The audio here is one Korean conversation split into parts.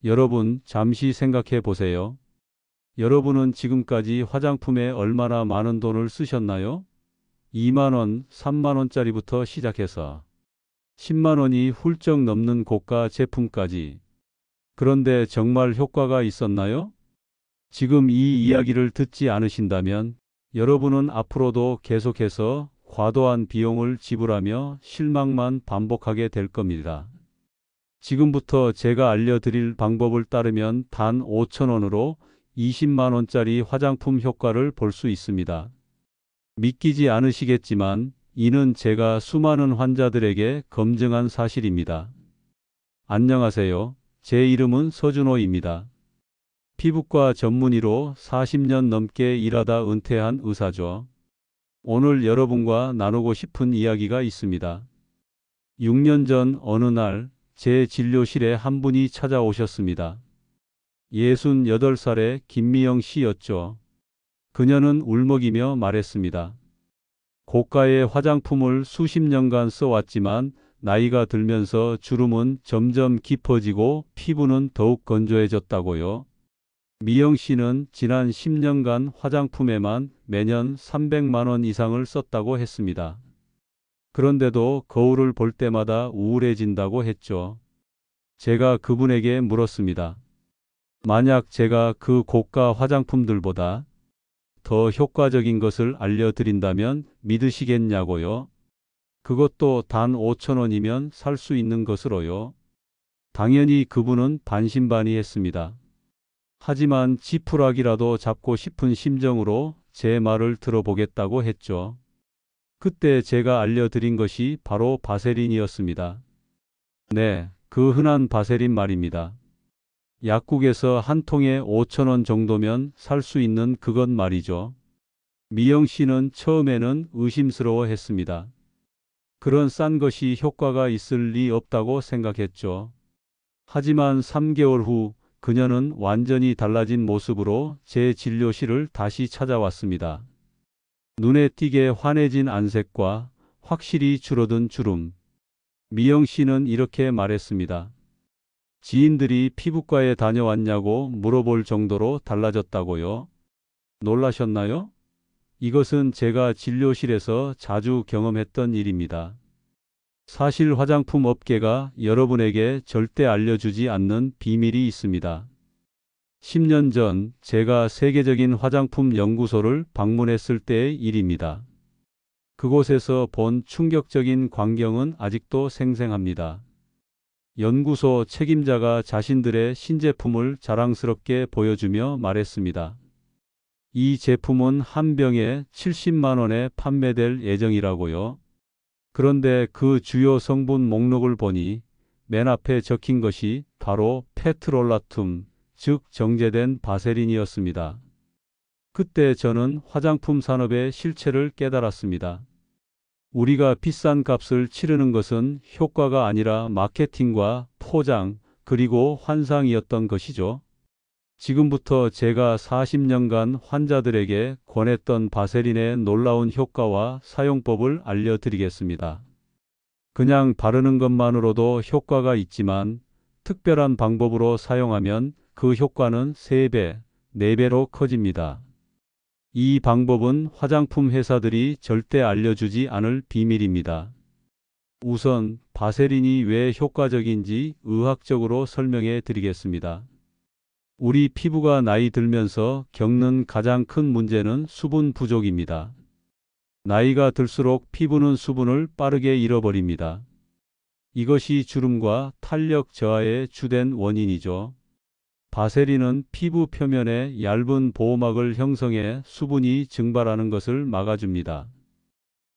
여러분, 잠시 생각해 보세요. 여러분은 지금까지 화장품에 얼마나 많은 돈을 쓰셨나요? 2만 원, 3만 원짜리부터 시작해서 10만 원이 훌쩍 넘는 고가 제품까지. 그런데 정말 효과가 있었나요? 지금 이 이야기를 듣지 않으신다면 여러분은 앞으로도 계속해서 과도한 비용을 지불하며 실망만 반복하게 될 겁니다. 지금부터 제가 알려드릴 방법을 따르면 단 5천 원으로 20만 원짜리 화장품 효과를 볼 수 있습니다. 믿기지 않으시겠지만 이는 제가 수많은 환자들에게 검증한 사실입니다. 안녕하세요. 제 이름은 서준호입니다. 피부과 전문의로 40년 넘게 일하다 은퇴한 의사죠. 오늘 여러분과 나누고 싶은 이야기가 있습니다. 6년 전 어느 날 제 진료실에 한 분이 찾아오셨습니다. 68살의 김미영 씨였죠. 그녀는 울먹이며 말했습니다. 고가의 화장품을 수십 년간 써왔지만 나이가 들면서 주름은 점점 깊어지고 피부는 더욱 건조해졌다고요. 미영 씨는 지난 10년간 화장품에만 매년 300만 원 이상을 썼다고 했습니다. 그런데도 거울을 볼 때마다 우울해진다고 했죠. 제가 그분에게 물었습니다. 만약 제가 그 고가 화장품들보다 더 효과적인 것을 알려드린다면 믿으시겠냐고요? 그것도 단 5천 원이면 살 수 있는 것으로요. 당연히 그분은 반신반의했습니다. 하지만 지푸라기라도 잡고 싶은 심정으로 제 말을 들어보겠다고 했죠. 그때 제가 알려드린 것이 바로 바세린이었습니다. 네, 그 흔한 바세린 말입니다. 약국에서 한 통에 5천 원 정도면 살 수 있는 그것 말이죠. 미영 씨는 처음에는 의심스러워 했습니다. 그런 싼 것이 효과가 있을 리 없다고 생각했죠. 하지만 3개월 후 그녀는 완전히 달라진 모습으로 제 진료실을 다시 찾아왔습니다. 눈에 띄게 환해진 안색과 확실히 줄어든 주름. 미영 씨는 이렇게 말했습니다. 지인들이 피부과에 다녀왔냐고 물어볼 정도로 달라졌다고요? 놀라셨나요? 이것은 제가 진료실에서 자주 경험했던 일입니다. 사실 화장품 업계가 여러분에게 절대 알려주지 않는 비밀이 있습니다. 10년 전 제가 세계적인 화장품 연구소를 방문했을 때의 일입니다. 그곳에서 본 충격적인 광경은 아직도 생생합니다. 연구소 책임자가 자신들의 신제품을 자랑스럽게 보여주며 말했습니다. 이 제품은 한 병에 70만 원에 판매될 예정이라고요. 그런데 그 주요 성분 목록을 보니 맨 앞에 적힌 것이 바로 페트롤라툼, 즉 정제된 바세린이었습니다. 그때 저는 화장품 산업의 실체를 깨달았습니다. 우리가 비싼 값을 치르는 것은 효과가 아니라 마케팅과 포장, 그리고 환상이었던 것이죠. 지금부터 제가 40년간 환자들에게 권했던 바세린의 놀라운 효과와 사용법을 알려드리겠습니다. 그냥 바르는 것만으로도 효과가 있지만 특별한 방법으로 사용하면 그 효과는 3배, 4배로 커집니다. 이 방법은 화장품 회사들이 절대 알려주지 않을 비밀입니다. 우선 바세린이 왜 효과적인지 의학적으로 설명해 드리겠습니다. 우리 피부가 나이 들면서 겪는 가장 큰 문제는 수분 부족입니다. 나이가 들수록 피부는 수분을 빠르게 잃어버립니다. 이것이 주름과 탄력 저하의 주된 원인이죠. 바세린은 피부 표면에 얇은 보호막을 형성해 수분이 증발하는 것을 막아줍니다.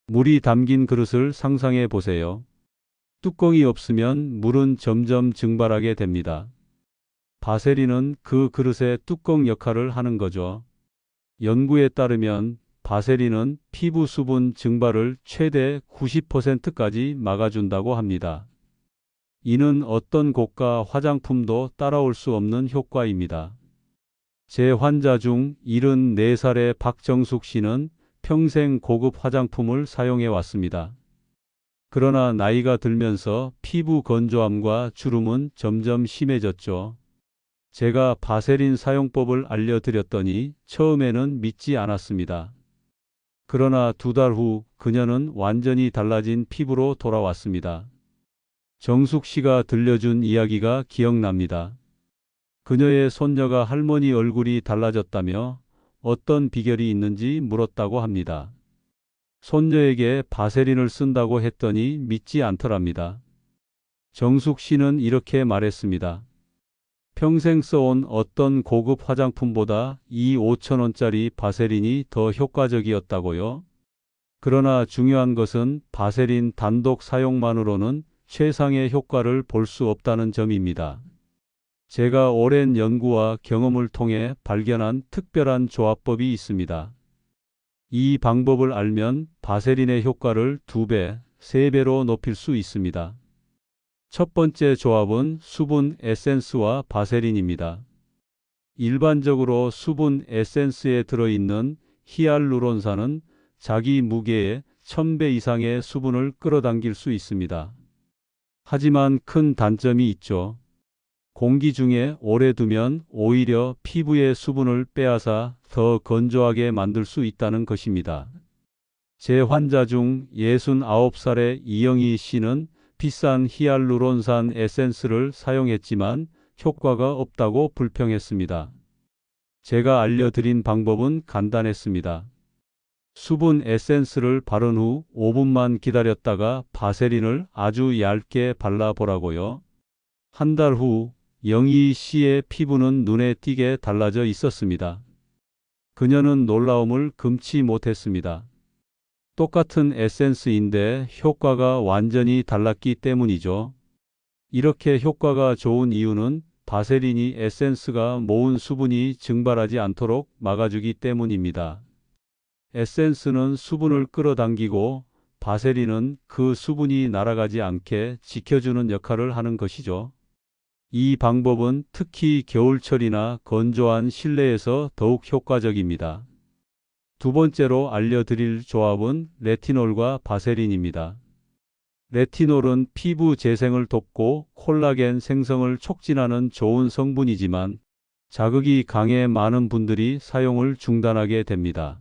물이 담긴 그릇을 상상해 보세요. 뚜껑이 없으면 물은 점점 증발하게 됩니다. 바세린은 그 그릇의 뚜껑 역할을 하는 거죠. 연구에 따르면 바세린은 피부 수분 증발을 최대 90%까지 막아준다고 합니다. 이는 어떤 고가 화장품도 따라올 수 없는 효과입니다. 제 환자 중 74살의 박정숙 씨는 평생 고급 화장품을 사용해 왔습니다. 그러나 나이가 들면서 피부 건조함과 주름은 점점 심해졌죠. 제가 바세린 사용법을 알려드렸더니 처음에는 믿지 않았습니다. 그러나 2달 후 그녀는 완전히 달라진 피부로 돌아왔습니다. 정숙 씨가 들려준 이야기가 기억납니다. 그녀의 손녀가 할머니 얼굴이 달라졌다며 어떤 비결이 있는지 물었다고 합니다. 손녀에게 바세린을 쓴다고 했더니 믿지 않더랍니다. 정숙 씨는 이렇게 말했습니다. 평생 써온 어떤 고급 화장품보다 이 5,000원짜리 바세린이 더 효과적이었다고요? 그러나 중요한 것은 바세린 단독 사용만으로는 최상의 효과를 볼 수 없다는 점입니다. 제가 오랜 연구와 경험을 통해 발견한 특별한 조합법이 있습니다. 이 방법을 알면 바세린의 효과를 2배, 3배로 높일 수 있습니다. 첫 번째 조합은 수분 에센스와 바세린입니다. 일반적으로 수분 에센스에 들어있는 히알루론산은 자기 무게의 1000배 이상의 수분을 끌어당길 수 있습니다. 하지만 큰 단점이 있죠. 공기 중에 오래 두면 오히려 피부의 수분을 빼앗아 더 건조하게 만들 수 있다는 것입니다. 제 환자 중 69살의 이영희 씨는 비싼 히알루론산 에센스를 사용했지만 효과가 없다고 불평했습니다. 제가 알려드린 방법은 간단했습니다. 수분 에센스를 바른 후 5분만 기다렸다가 바세린을 아주 얇게 발라보라고요. 한 달 후 영희 씨의 피부는 눈에 띄게 달라져 있었습니다. 그녀는 놀라움을 금치 못했습니다. 똑같은 에센스인데 효과가 완전히 달랐기 때문이죠. 이렇게 효과가 좋은 이유는 바세린이 에센스가 모은 수분이 증발하지 않도록 막아주기 때문입니다. 에센스는 수분을 끌어당기고 바세린은 그 수분이 날아가지 않게 지켜주는 역할을 하는 것이죠. 이 방법은 특히 겨울철이나 건조한 실내에서 더욱 효과적입니다. 두 번째로 알려드릴 조합은 레티놀과 바세린입니다. 레티놀은 피부 재생을 돕고 콜라겐 생성을 촉진하는 좋은 성분이지만 자극이 강해 많은 분들이 사용을 중단하게 됩니다.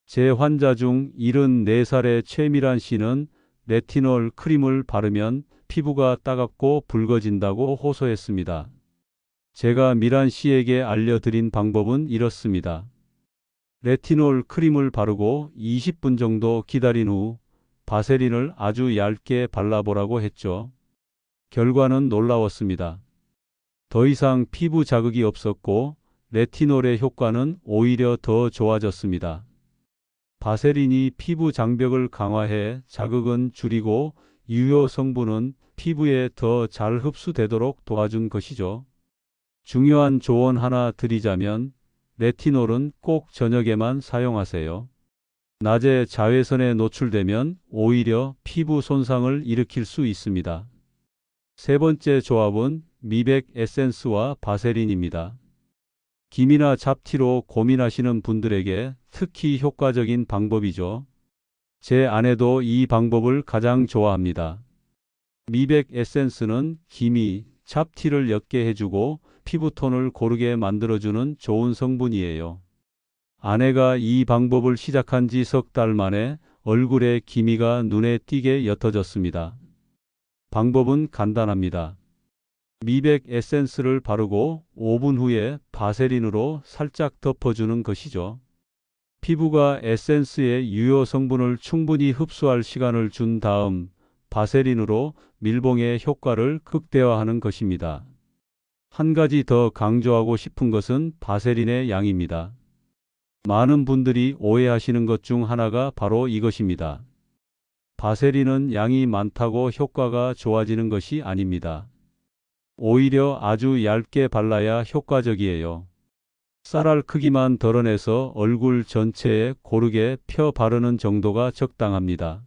제 환자 중 74살의 최미란 씨는 레티놀 크림을 바르면 피부가 따갑고 붉어진다고 호소했습니다. 제가 미란 씨에게 알려드린 방법은 이렇습니다. 레티놀 크림을 바르고 20분 정도 기다린 후 바세린을 아주 얇게 발라보라고 했죠. 결과는 놀라웠습니다. 더 이상 피부 자극이 없었고 레티놀의 효과는 오히려 더 좋아졌습니다. 바세린이 피부 장벽을 강화해 자극은 줄이고 유효 성분은 피부에 더 잘 흡수되도록 도와준 것이죠. 중요한 조언 하나 드리자면 레티놀은 꼭 저녁에만 사용하세요. 낮에 자외선에 노출되면 오히려 피부 손상을 일으킬 수 있습니다. 세 번째 조합은 미백 에센스와 바세린입니다. 기미나 잡티로 고민하시는 분들에게 특히 효과적인 방법이죠. 제 아내도 이 방법을 가장 좋아합니다. 미백 에센스는 기미, 잡티를 옅게 해주고 피부톤을 고르게 만들어주는 좋은 성분이에요. 아내가 이 방법을 시작한 지 3달 만에 얼굴에 기미가 눈에 띄게 옅어졌습니다. 방법은 간단합니다. 미백 에센스를 바르고 5분 후에 바세린으로 살짝 덮어주는 것이죠. 피부가 에센스의 유효 성분을 충분히 흡수할 시간을 준 다음 바세린으로 밀봉의 효과를 극대화하는 것입니다. 한 가지 더 강조하고 싶은 것은 바세린의 양입니다. 많은 분들이 오해하시는 것 중 하나가 바로 이것입니다. 바세린은 양이 많다고 효과가 좋아지는 것이 아닙니다. 오히려 아주 얇게 발라야 효과적이에요. 쌀알 크기만 덜어내서 얼굴 전체에 고르게 펴 바르는 정도가 적당합니다.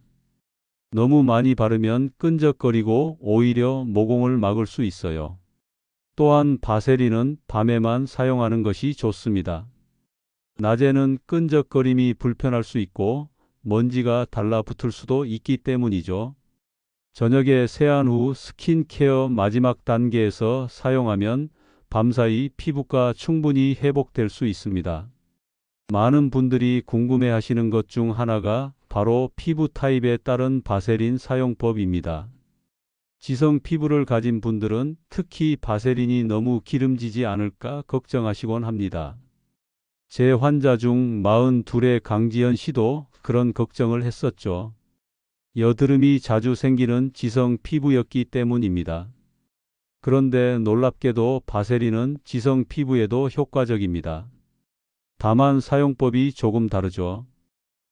너무 많이 바르면 끈적거리고 오히려 모공을 막을 수 있어요. 또한 바세린은 밤에만 사용하는 것이 좋습니다. 낮에는 끈적거림이 불편할 수 있고 먼지가 달라붙을 수도 있기 때문이죠. 저녁에 세안 후 스킨케어 마지막 단계에서 사용하면 밤사이 피부가 충분히 회복될 수 있습니다. 많은 분들이 궁금해 하시는 것 중 하나가 바로 피부 타입에 따른 바세린 사용법입니다. 지성 피부를 가진 분들은 특히 바세린이 너무 기름지지 않을까 걱정하시곤 합니다. 제 환자 중 42의 강지연 씨도 그런 걱정을 했었죠. 여드름이 자주 생기는 지성 피부였기 때문입니다. 그런데 놀랍게도 바세린은 지성 피부에도 효과적입니다. 다만 사용법이 조금 다르죠.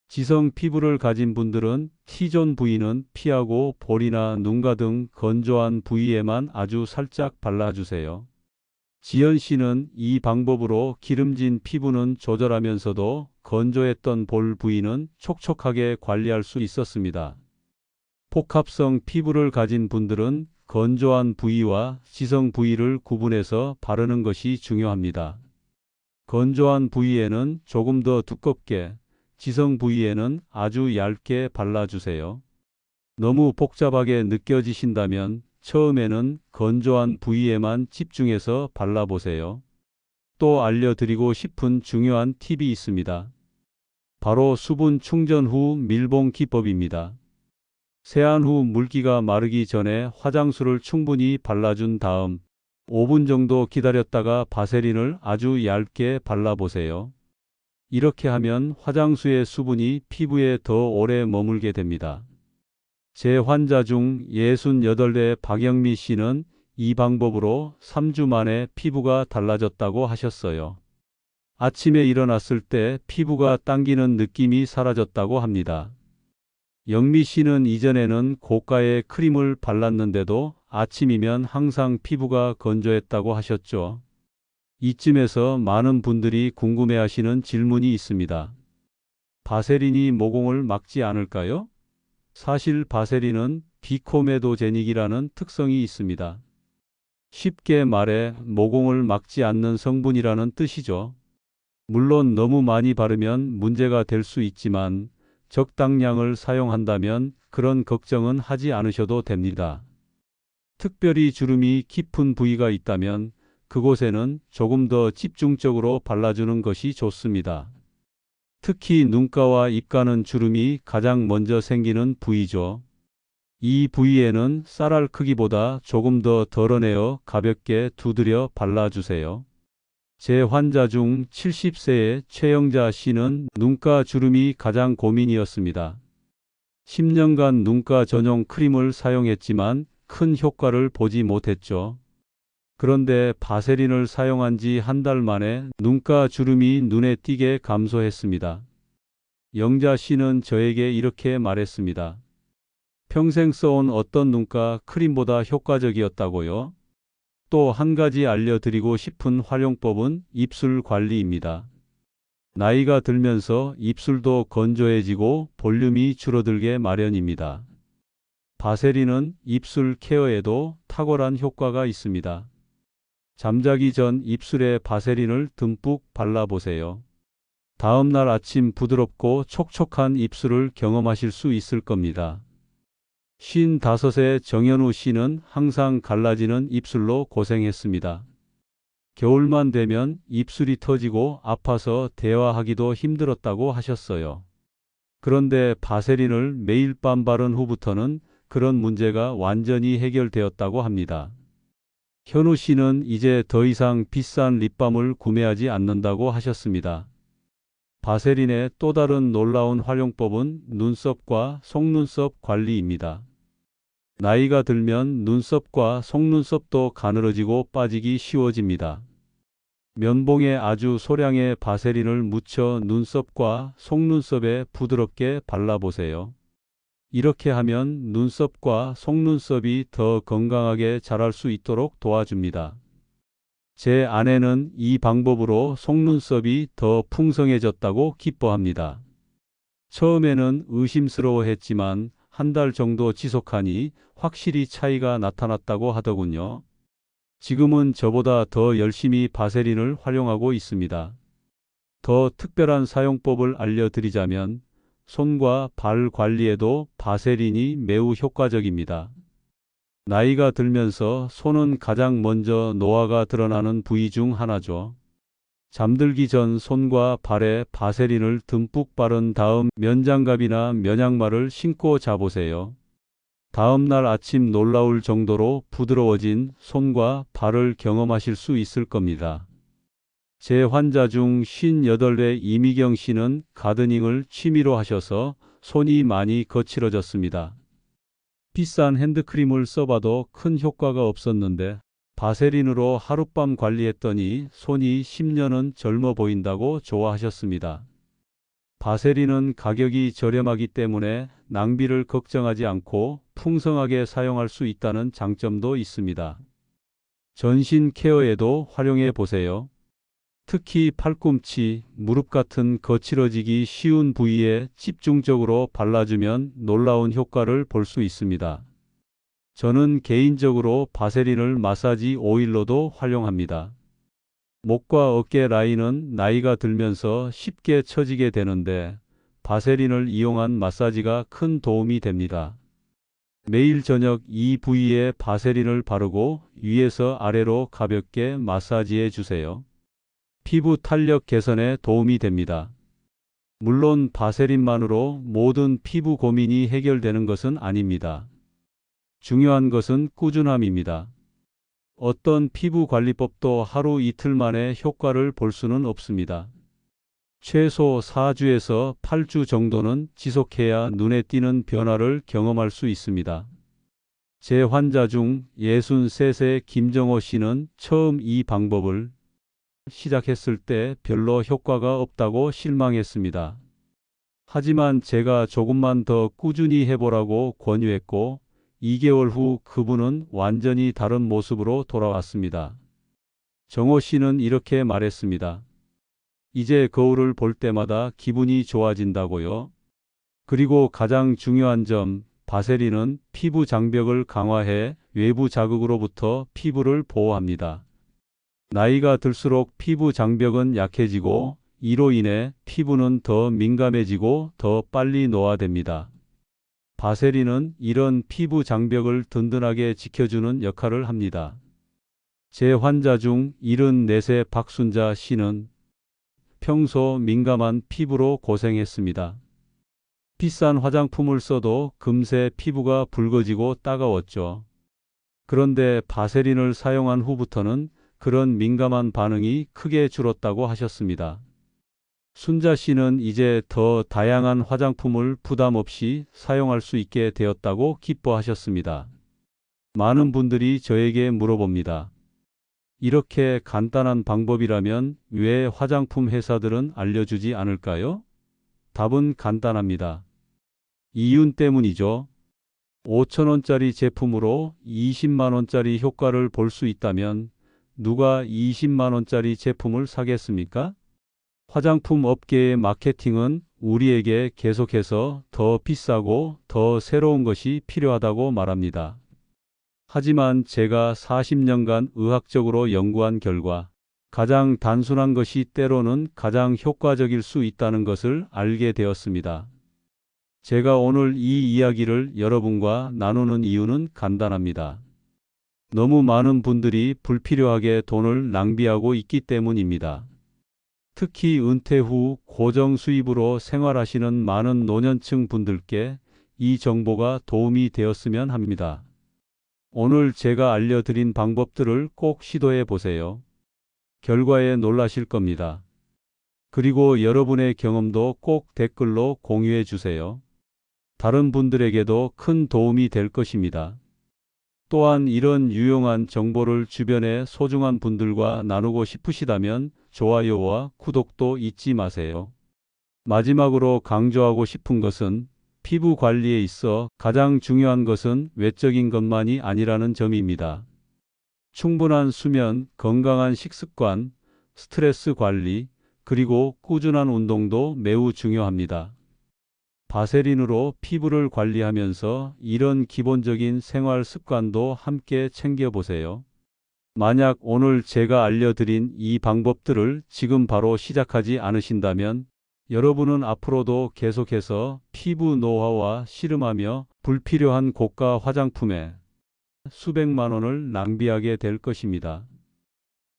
지성 피부를 가진 분들은 T존 부위는 피하고 볼이나 눈가 등 건조한 부위에만 아주 살짝 발라주세요. 지연 씨는 이 방법으로 기름진 피부는 조절하면서도 건조했던 볼 부위는 촉촉하게 관리할 수 있었습니다. 복합성 피부를 가진 분들은 건조한 부위와 지성 부위를 구분해서 바르는 것이 중요합니다. 건조한 부위에는 조금 더 두껍게, 지성 부위에는 아주 얇게 발라주세요. 너무 복잡하게 느껴지신다면 처음에는 건조한 부위에만 집중해서 발라보세요. 또 알려드리고 싶은 중요한 팁이 있습니다. 바로 수분 충전 후 밀봉 기법입니다. 세안 후 물기가 마르기 전에 화장수를 충분히 발라준 다음 5분 정도 기다렸다가 바세린을 아주 얇게 발라보세요. 이렇게 하면 화장수의 수분이 피부에 더 오래 머물게 됩니다. 제 환자 중 68의 박영미 씨는 이 방법으로 3주 만에 피부가 달라졌다고 하셨어요. 아침에 일어났을 때 피부가 당기는 느낌이 사라졌다고 합니다. 영미 씨는 이전에는 고가의 크림을 발랐는데도 아침이면 항상 피부가 건조했다고 하셨죠. 이쯤에서 많은 분들이 궁금해하시는 질문이 있습니다. 바세린이 모공을 막지 않을까요? 사실 바세린은 디코메도제닉이라는 특성이 있습니다. 쉽게 말해 모공을 막지 않는 성분이라는 뜻이죠. 물론 너무 많이 바르면 문제가 될 수 있지만 적당량을 사용한다면 그런 걱정은 하지 않으셔도 됩니다. 특별히 주름이 깊은 부위가 있다면 그곳에는 조금 더 집중적으로 발라주는 것이 좋습니다. 특히 눈가와 입가는 주름이 가장 먼저 생기는 부위죠. 이 부위에는 쌀알 크기보다 조금 더 덜어내어 가볍게 두드려 발라주세요. 제 환자 중 70세의 최영자 씨는 눈가 주름이 가장 고민이었습니다. 10년간 눈가 전용 크림을 사용했지만 큰 효과를 보지 못했죠. 그런데 바세린을 사용한 지 한 달 만에 눈가 주름이 눈에 띄게 감소했습니다. 영자 씨는 저에게 이렇게 말했습니다. 평생 써온 어떤 눈가 크림보다 효과적이었다고요? 또 한 가지 알려드리고 싶은 활용법은 입술 관리입니다. 나이가 들면서 입술도 건조해지고 볼륨이 줄어들게 마련입니다. 바세린은 입술 케어에도 탁월한 효과가 있습니다. 잠자기 전 입술에 바세린을 듬뿍 발라보세요. 다음 날 아침 부드럽고 촉촉한 입술을 경험하실 수 있을 겁니다. 55세 정현우 씨는 항상 갈라지는 입술로 고생했습니다. 겨울만 되면 입술이 터지고 아파서 대화하기도 힘들었다고 하셨어요. 그런데 바세린을 매일 밤 바른 후부터는 그런 문제가 완전히 해결되었다고 합니다. 현우 씨는 이제 더 이상 비싼 립밤을 구매하지 않는다고 하셨습니다. 바세린의 또 다른 놀라운 활용법은 눈썹과 속눈썹 관리입니다. 나이가 들면 눈썹과 속눈썹도 가늘어지고 빠지기 쉬워집니다. 면봉에 아주 소량의 바세린을 묻혀 눈썹과 속눈썹에 부드럽게 발라보세요. 이렇게 하면 눈썹과 속눈썹이 더 건강하게 자랄 수 있도록 도와줍니다. 제 아내는 이 방법으로 속눈썹이 더 풍성해졌다고 기뻐합니다. 처음에는 의심스러워했지만 한 달 정도 지속하니 확실히 차이가 나타났다고 하더군요. 지금은 저보다 더 열심히 바세린을 활용하고 있습니다. 더 특별한 사용법을 알려드리자면 손과 발 관리에도 바세린이 매우 효과적입니다. 나이가 들면서 손은 가장 먼저 노화가 드러나는 부위 중 하나죠. 잠들기 전 손과 발에 바세린을 듬뿍 바른 다음 면장갑이나 면양말을 신고 자보세요. 다음 날 아침 놀라울 정도로 부드러워진 손과 발을 경험하실 수 있을 겁니다. 제 환자 중 58의 이미경 씨는 가드닝을 취미로 하셔서 손이 많이 거칠어졌습니다. 비싼 핸드크림을 써봐도 큰 효과가 없었는데 바세린으로 하룻밤 관리했더니 손이 10년은 젊어 보인다고 좋아하셨습니다. 바세린은 가격이 저렴하기 때문에 낭비를 걱정하지 않고 풍성하게 사용할 수 있다는 장점도 있습니다. 전신 케어에도 활용해 보세요. 특히 팔꿈치, 무릎 같은 거칠어지기 쉬운 부위에 집중적으로 발라주면 놀라운 효과를 볼 수 있습니다. 저는 개인적으로 바세린을 마사지 오일로도 활용합니다. 목과 어깨 라인은 나이가 들면서 쉽게 처지게 되는데 바세린을 이용한 마사지가 큰 도움이 됩니다. 매일 저녁 이 부위에 바세린을 바르고 위에서 아래로 가볍게 마사지해 주세요. 피부 탄력 개선에 도움이 됩니다. 물론 바세린만으로 모든 피부 고민이 해결되는 것은 아닙니다. 중요한 것은 꾸준함입니다. 어떤 피부 관리법도 하루 이틀 만에 효과를 볼 수는 없습니다. 최소 4주에서 8주 정도는 지속해야 눈에 띄는 변화를 경험할 수 있습니다. 제 환자 중 63세 김정호 씨는 처음 이 방법을 시작했을 때 별로 효과가 없다고 실망했습니다. 하지만 제가 조금만 더 꾸준히 해보라고 권유했고 2개월 후 그분은 완전히 다른 모습으로 돌아왔습니다. 정호 씨는 이렇게 말했습니다. 이제 거울을 볼 때마다 기분이 좋아진다고요. 그리고 가장 중요한 점, 바세린은 피부 장벽을 강화해 외부 자극으로부터 피부를 보호합니다. 나이가 들수록 피부 장벽은 약해지고 이로 인해 피부는 더 민감해지고 더 빨리 노화됩니다. 바세린은 이런 피부 장벽을 든든하게 지켜주는 역할을 합니다. 제 환자 중 74세 박순자 씨는 평소 민감한 피부로 고생했습니다. 비싼 화장품을 써도 금세 피부가 붉어지고 따가웠죠. 그런데 바세린을 사용한 후부터는 그런 민감한 반응이 크게 줄었다고 하셨습니다. 순자 씨는 이제 더 다양한 화장품을 부담 없이 사용할 수 있게 되었다고 기뻐하셨습니다. 많은 분들이 저에게 물어봅니다. 이렇게 간단한 방법이라면 왜 화장품 회사들은 알려주지 않을까요? 답은 간단합니다. 이윤 때문이죠. 5,000원짜리 제품으로 20만원짜리 효과를 볼 수 있다면 누가 20만원짜리 제품을 사겠습니까? 화장품 업계의 마케팅은 우리에게 계속해서 더 비싸고 더 새로운 것이 필요하다고 말합니다. 하지만 제가 40년간 의학적으로 연구한 결과 가장 단순한 것이 때로는 가장 효과적일 수 있다는 것을 알게 되었습니다. 제가 오늘 이 이야기를 여러분과 나누는 이유는 간단합니다. 너무 많은 분들이 불필요하게 돈을 낭비하고 있기 때문입니다. 특히 은퇴 후 고정 수입으로 생활하시는 많은 노년층 분들께 이 정보가 도움이 되었으면 합니다. 오늘 제가 알려드린 방법들을 꼭 시도해 보세요. 결과에 놀라실 겁니다. 그리고 여러분의 경험도 꼭 댓글로 공유해 주세요. 다른 분들에게도 큰 도움이 될 것입니다. 또한 이런 유용한 정보를 주변의 소중한 분들과 나누고 싶으시다면 좋아요와 구독도 잊지 마세요. 마지막으로 강조하고 싶은 것은 피부 관리에 있어 가장 중요한 것은 외적인 것만이 아니라는 점입니다. 충분한 수면, 건강한 식습관, 스트레스 관리, 그리고 꾸준한 운동도 매우 중요합니다. 바세린으로 피부를 관리하면서 이런 기본적인 생활 습관도 함께 챙겨보세요. 만약 오늘 제가 알려드린 이 방법들을 지금 바로 시작하지 않으신다면 여러분은 앞으로도 계속해서 피부 노화와 씨름하며 불필요한 고가 화장품에 수백만 원을 낭비하게 될 것입니다.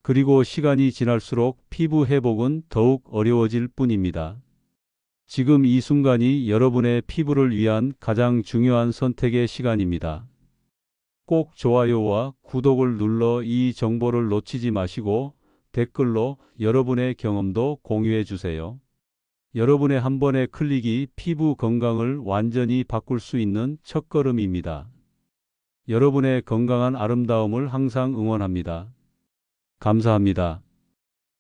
그리고 시간이 지날수록 피부 회복은 더욱 어려워질 뿐입니다. 지금 이 순간이 여러분의 피부를 위한 가장 중요한 선택의 시간입니다. 꼭 좋아요와 구독을 눌러 이 정보를 놓치지 마시고 댓글로 여러분의 경험도 공유해 주세요. 여러분의 한 번의 클릭이 피부 건강을 완전히 바꿀 수 있는 첫걸음입니다. 여러분의 건강한 아름다움을 항상 응원합니다. 감사합니다.